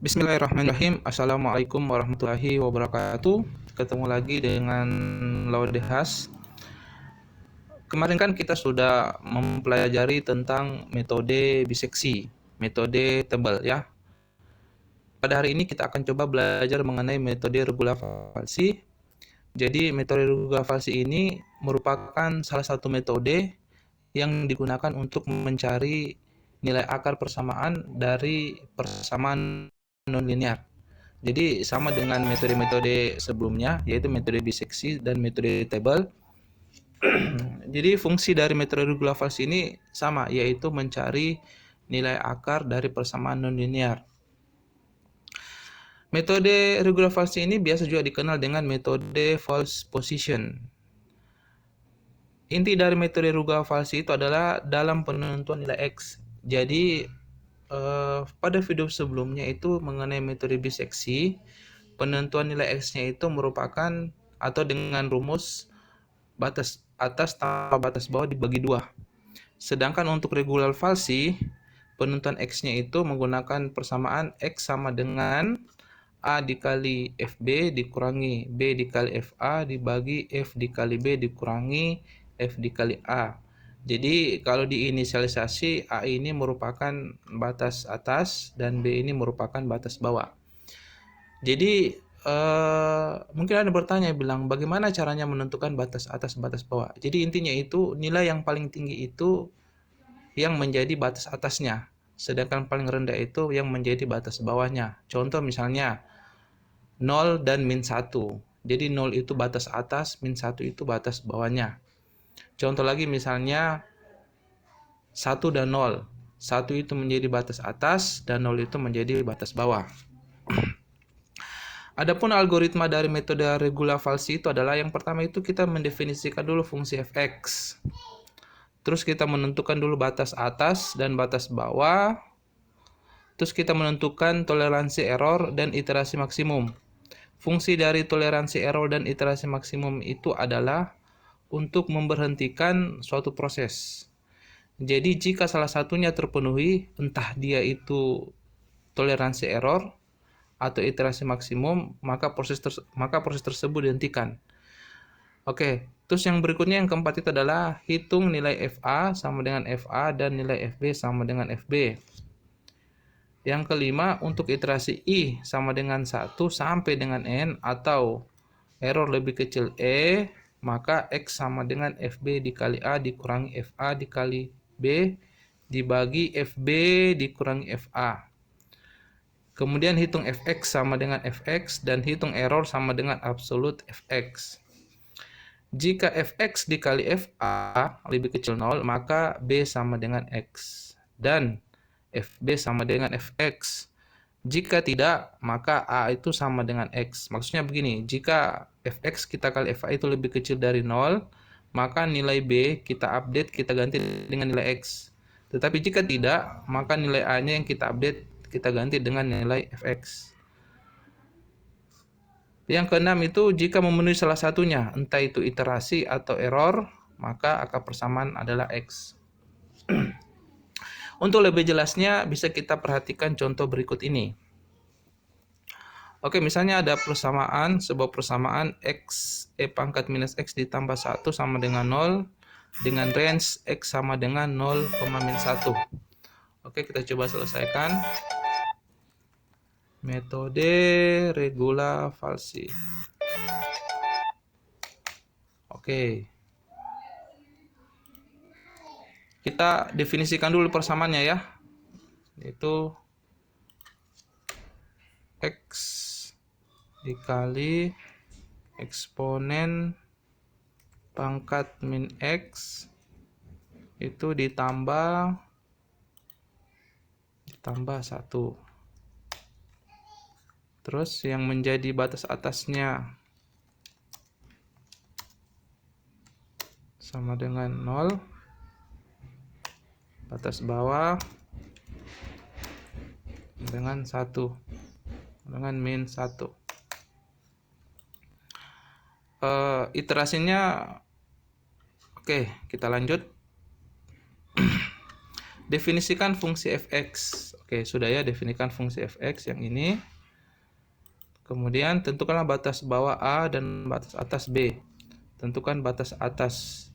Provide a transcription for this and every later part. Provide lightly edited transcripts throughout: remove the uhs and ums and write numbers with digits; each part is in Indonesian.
Bismillahirrahmanirrahim. Assalamualaikum warahmatullahi wabarakatuh. Ketemu lagi dengan Laudehas. Kemarin kan kita sudah mempelajari tentang metode biseksi, metode tebal ya. Pada hari ini kita akan coba belajar mengenai metode regula falsi. Jadi metode regula falsi ini merupakan salah satu metode yang digunakan untuk mencari nilai akar persamaan dari persamaan nonlinear. Jadi sama dengan metode-metode sebelumnya, yaitu metode biseksi dan metode table. Jadi fungsi dari metode regula falsi ini sama, yaitu mencari nilai akar dari persamaan nonlinear. Metode regula falsi ini biasa juga dikenal dengan metode false position. Inti dari metode regula falsi itu adalah dalam penentuan nilai X. Jadi pada video sebelumnya itu mengenai metode biseksi, penentuan nilai X-nya itu merupakan atau dengan rumus batas atas tambah batas bawah dibagi 2. Sedangkan untuk regular falsi, penentuan X-nya itu menggunakan persamaan X sama dengan A dikali FB dikurangi B dikali FA dibagi F dikali B dikurangi F dikali A. Jadi kalau diinisialisasi, A ini merupakan batas atas dan B ini merupakan batas bawah. Jadi mungkin ada bertanya bilang bagaimana caranya menentukan batas atas batas bawah. Jadi intinya itu nilai yang paling tinggi itu yang menjadi batas atasnya, sedangkan paling rendah itu yang menjadi batas bawahnya. Contoh misalnya 0 dan min 1. Jadi 0 itu batas atas, min 1 itu batas bawahnya. Contoh lagi misalnya 1 dan 0. 1 itu menjadi batas atas dan 0 itu menjadi batas bawah. Adapun algoritma dari metode regula falsi itu adalah yang pertama itu kita mendefinisikan dulu fungsi fx. Terus kita menentukan dulu batas atas dan batas bawah. Terus kita menentukan toleransi error dan iterasi maksimum. Fungsi dari toleransi error dan iterasi maksimum itu adalah untuk memberhentikan suatu proses. Jadi jika salah satunya terpenuhi, entah dia itu toleransi error atau iterasi maksimum, maka proses tersebut dihentikan. Oke, terus yang berikutnya yang keempat itu adalah hitung nilai FA sama dengan FA dan nilai FB sama dengan FB. Yang kelima, untuk iterasi I sama dengan 1 sampai dengan N atau error lebih kecil E, maka X sama dengan FB dikali A dikurangi FA dikali B dibagi FB dikurangi FA. Kemudian hitung Fx sama dengan Fx dan hitung error sama dengan absolut Fx. Jika Fx dikali Fa lebih kecil 0, maka B sama dengan X. Dan FB sama dengan Fx. Jika tidak, maka A itu sama dengan X. Maksudnya begini, jika Fx kita kali Fa itu lebih kecil dari 0, maka nilai B kita update, kita ganti dengan nilai X. Tetapi jika tidak, maka nilai A-nya yang kita update, kita ganti dengan nilai Fx. Yang keenam itu jika memenuhi salah satunya, entah itu iterasi atau error, maka akar persamaan adalah X. Untuk lebih jelasnya bisa kita perhatikan contoh berikut ini. Oke, misalnya ada persamaan, sebuah persamaan X E pangkat minus X ditambah 1 sama dengan 0 dengan range X sama dengan 0, min 1. Oke, kita coba selesaikan. Metode regula falsi. Oke. Kita definisikan dulu persamaannya ya. Yaitu X dikali eksponen pangkat min X itu ditambah 1. Terus yang menjadi batas atasnya sama dengan 0, batas bawah dengan 1, dengan min 1. Iterasinya oke, kita lanjut. Definisikan fungsi fx. Oke, sudah ya, definisikan fungsi fx yang ini. Kemudian tentukanlah batas bawah A dan batas atas B. Tentukan batas atas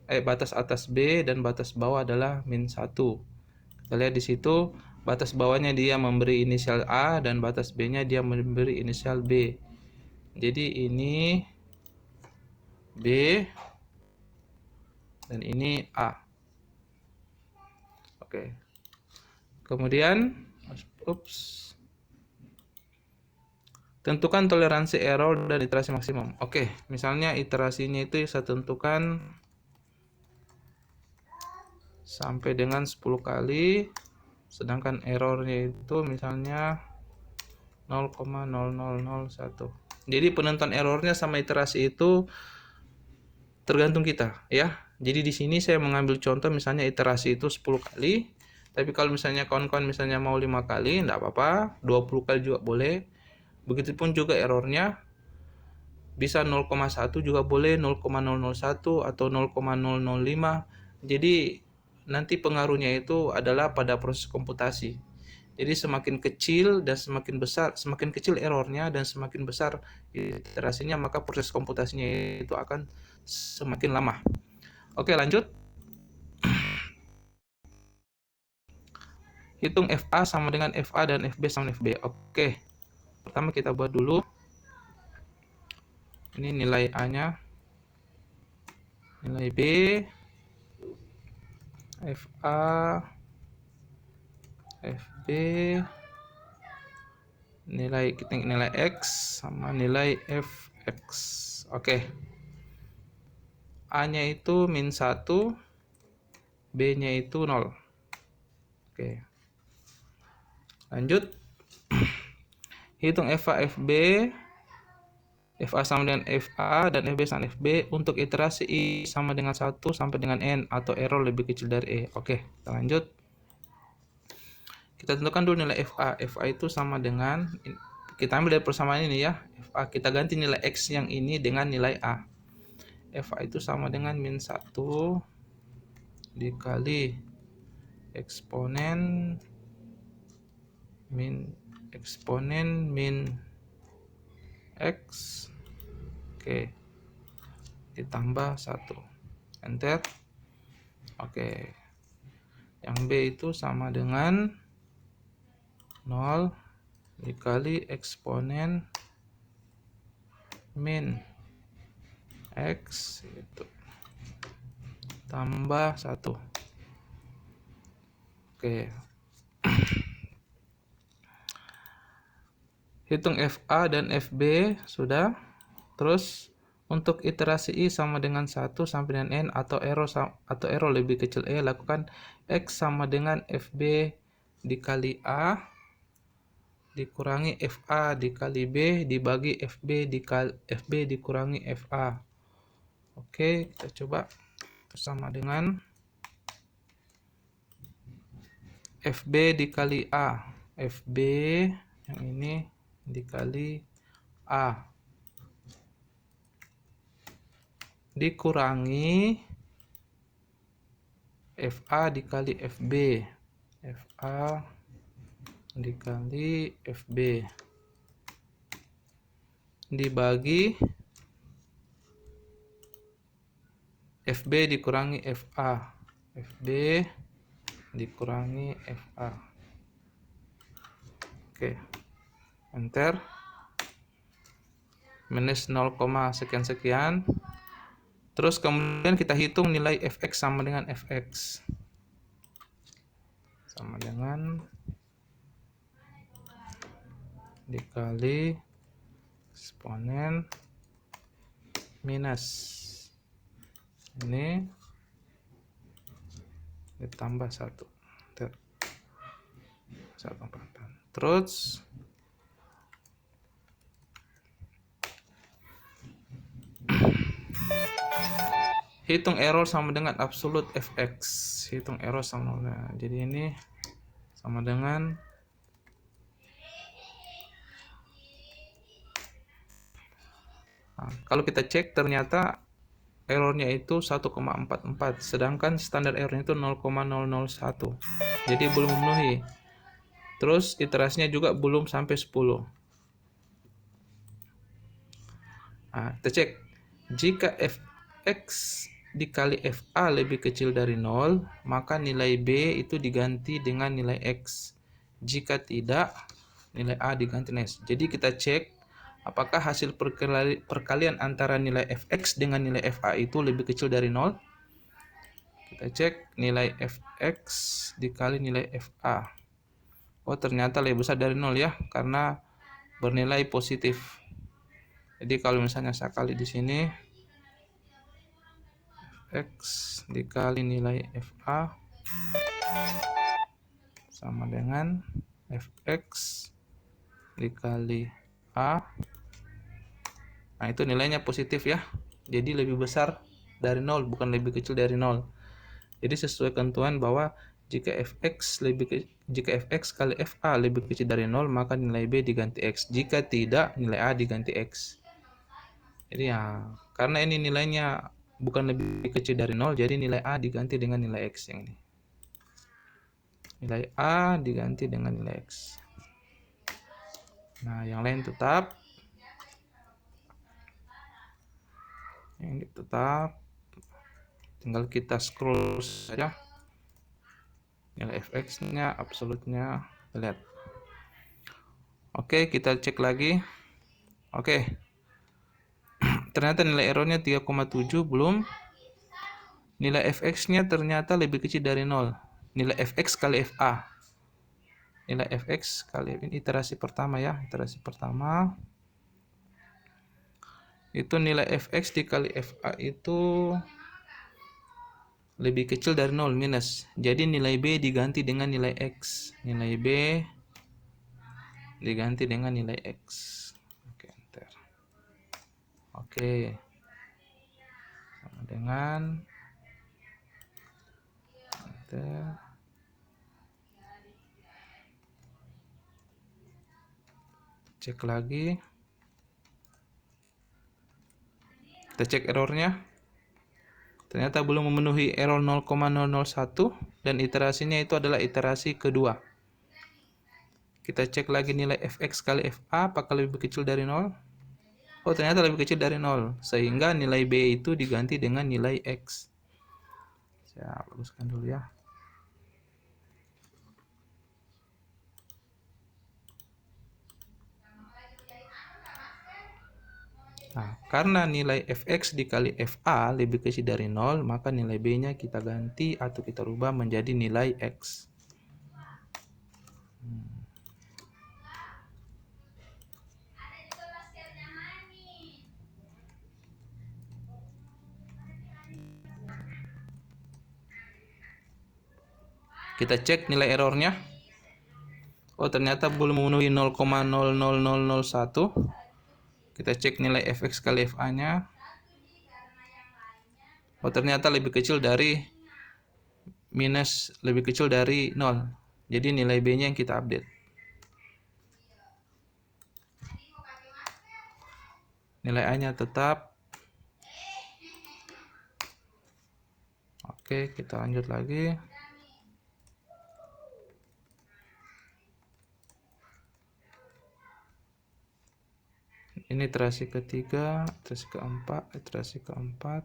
batas atas B dan batas bawah adalah -1. Kita lihat di situ batas bawahnya dia memberi inisial A dan batas B-nya dia memberi inisial B. Jadi ini B dan ini A. Oke. Kemudian tentukan toleransi error dan iterasi maksimum. Oke, misalnya iterasinya itu saya tentukan sampai dengan 10 kali, sedangkan errornya itu misalnya 0,0001. Jadi penentuan errornya sama iterasi itu tergantung kita ya. Jadi di sini saya mengambil contoh misalnya iterasi itu 10 kali. Tapi kalau misalnya kawan-kawan misalnya mau 5 kali, enggak apa-apa, 20 kali juga boleh. Begitupun juga errornya bisa 0,1 juga boleh, 0,001 atau 0,005. Jadi nanti pengaruhnya itu adalah pada proses komputasi. Jadi semakin kecil dan semakin besar, semakin kecil errornya dan semakin besar iterasinya, maka proses komputasinya itu akan semakin lama. Oke, lanjut. Hitung FA sama dengan FA dan FB sama FB. Oke. Pertama kita buat dulu. Ini nilai A-nya. Nilai B. FA. FB. Nilai X sama nilai Fx. Oke. A-nya itu -1. B-nya itu 0. Oke. Lanjut. Hitung FA, FB. FA sama dengan FA dan FB sama FB untuk iterasi I sama dengan 1 sampai dengan N atau error lebih kecil dari E. Oke, kita lanjut. Kita tentukan dulu nilai FA. FA itu sama dengan, kita ambil dari persamaan ini ya. FA, kita ganti nilai X yang ini dengan nilai A. FA itu sama dengan -1 dikali eksponen min X. Oke. Ditambah 1. Enter. Oke. Yang B itu sama dengan 0 dikali eksponen min X itu tambah 1. Oke. Hitung FA dan FB sudah. Terus untuk iterasi I sama dengan 1 sampai dengan N atau error lebih kecil E, lakukan X sama dengan FB dikali A dikurangi FA dikali B dibagi FB dikurangi FA. Oke, kita coba sama dengan FB dikali A. FB yang ini dikali A dikurangi FA dikali FB. FA dikali FB dibagi FB dikurangi FA. FB dikurangi FA. Oke. Enter. Minus 0, sekian-sekian. Terus kemudian kita hitung nilai Fx sama dengan Fx. Sama dengan dikali eksponen minus ini ditambah 1. Terus hitung error sama dengan absolute Fx. Hitung error sama dengan, jadi ini sama dengan kalau kita cek ternyata errornya itu 1,44, sedangkan standar errornya itu 0,001. jadi belum memenuhi. Terus iterasinya juga belum sampai 10. Nah, kita cek. Jika fx dikali fa lebih kecil dari 0, maka nilai b itu diganti dengan nilai x. Jika tidak, nilai a diganti dengan s. Jadi kita cek apakah hasil perkalian antara nilai fx dengan nilai fa itu lebih kecil dari 0. Kita cek nilai fx dikali nilai fa. Oh, ternyata lebih besar dari 0 ya, karena bernilai positif. Jadi kalau misalnya saya kali di sini x dikali nilai fa sama dengan fx dikali a. Nah, itu nilainya positif ya. Jadi lebih besar dari 0, bukan lebih kecil dari 0. Jadi sesuai ketentuan bahwa jika fx kali fa lebih kecil dari 0, maka nilai b diganti x. Jika tidak, nilai a diganti x. Jadi ya, karena ini nilainya bukan lebih kecil dari 0, jadi nilai a diganti dengan nilai x yang ini. Nilai a diganti dengan nilai x. Nah, yang lain tetap. Yang ini tetap. Tinggal kita scroll saja. Nilai fx-nya, absolutnya, lihat. Oke, kita cek lagi. Oke. Ternyata nilai errornya 3,7 belum. Nilai fx-nya ternyata lebih kecil dari 0. Nilai fx kali fa. Nilai fx kali ini iterasi pertama ya, iterasi pertama. Itu nilai fx dikali fa itu lebih kecil dari 0 minus. Jadi nilai b diganti dengan nilai x. Nilai b diganti dengan nilai x. Oke, enter. Oke. Sama dengan enter. Cek lagi. Kita cek errornya. Ternyata belum memenuhi error 0,001 dan iterasinya itu adalah iterasi kedua. Kita cek lagi nilai fx kali fa apakah lebih kecil dari 0. Oh, ternyata lebih kecil dari 0, sehingga nilai b itu diganti dengan nilai x. Saya hapuskan dulu ya. Nah, karena nilai fx dikali fa lebih kecil dari 0, maka nilai b-nya kita ganti atau kita rubah menjadi nilai x. Kita cek nilai errornya. Oh, ternyata belum memenuhi 0,00001. Kita cek nilai fx kali fa-nya. Oh, ternyata lebih kecil dari lebih kecil dari 0. Jadi nilai b-nya yang kita update. Nilai a-nya tetap. Oke, kita lanjut lagi. Ini iterasi ketiga, iterasi keempat, iterasi keempat.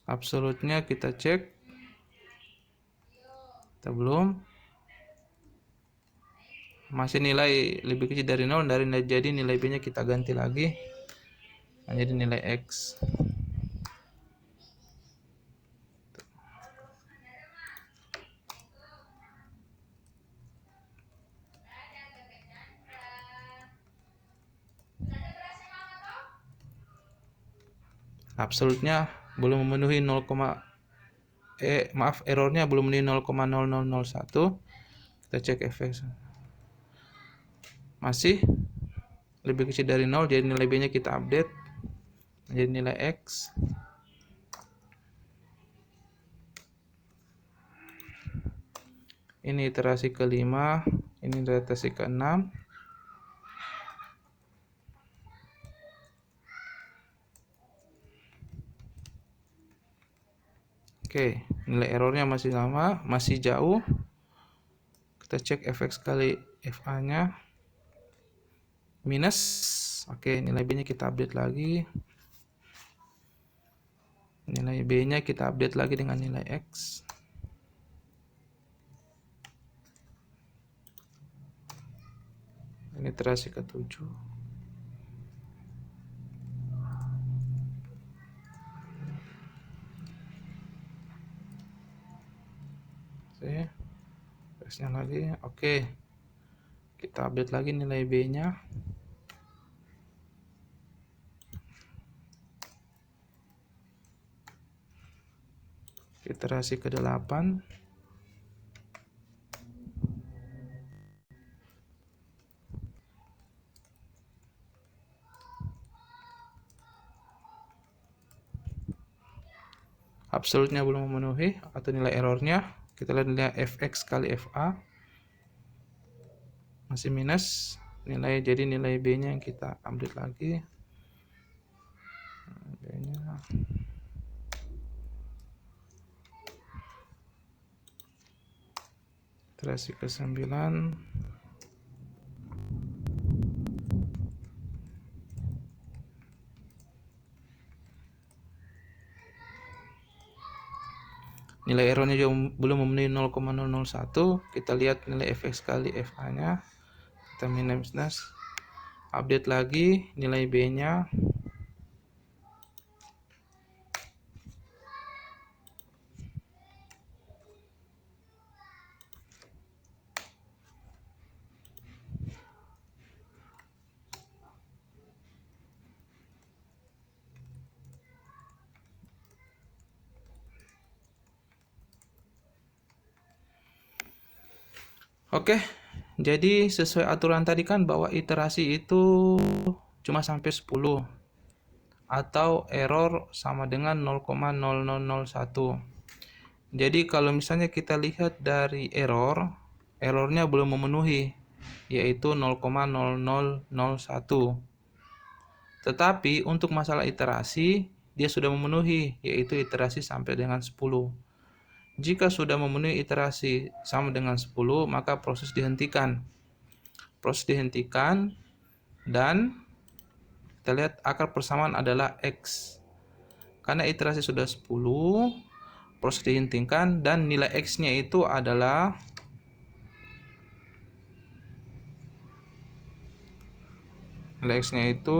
Absolutnya kita cek. Kita belum. Masih nilai lebih kecil dari 0, jadi nilai b-nya kita ganti lagi menjadi nilai x. Absolutnya belum memenuhi errornya belum memenuhi 0,0001. Kita cek fx. Masih lebih kecil dari 0, jadi nilai b-nya kita update menjadi nilai x. Ini iterasi kelima, ini iterasi keenam. Oke, nilai errornya masih sama, masih jauh. Kita cek fx kali fa-nya minus. Oke, nilai b-nya kita update lagi. Nilai b-nya kita update lagi dengan nilai x. Ini iterasi ke-7. Oke, x-nya lagi. Oke, kita update lagi nilai b-nya. Iterasi ke-8. Absolutnya belum memenuhi atau nilai errornya. Kita lihat nilai fx kali fa masih minus. Jadi nilai b-nya yang kita update lagi. B-nya iterasi ke-9. Nilai errornya juga belum memenuhi 0,001. Kita lihat nilai fx kali fa-nya. Kita minus. Update lagi nilai b-nya. Oke, jadi sesuai aturan tadi kan bahwa iterasi itu cuma sampai 10 atau error sama dengan 0,0001. Jadi kalau misalnya kita lihat dari errornya belum memenuhi, yaitu 0,0001. Tetapi untuk masalah iterasi dia sudah memenuhi, yaitu iterasi sampai dengan 10. Jika sudah memenuhi iterasi sama dengan 10, maka proses dihentikan. Proses dihentikan dan kita lihat akar persamaan adalah X. Karena iterasi sudah 10, proses dihentikan dan nilai X-nya itu adalah nilai X-nya itu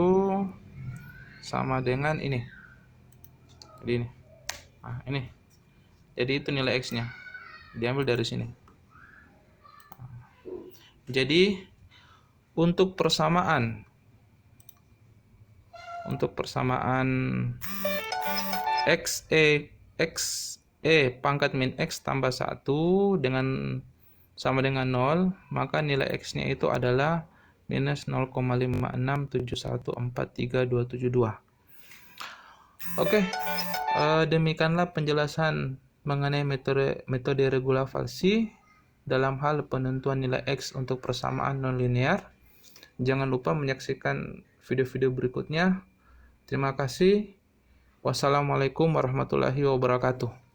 sama dengan ini. Jadi ini. Nah, ini. Jadi itu nilai X-nya. Diambil dari sini. Jadi untuk persamaan XE pangkat min X tambah 1 dengan sama dengan 0, maka nilai X-nya itu adalah minus 0,56714322. Oke, demikianlah penjelasan mengenai metode regula falsi dalam hal penentuan nilai X untuk persamaan nonlinear. Jangan lupa menyaksikan video-video berikutnya. Terima kasih. Wassalamualaikum warahmatullahi wabarakatuh.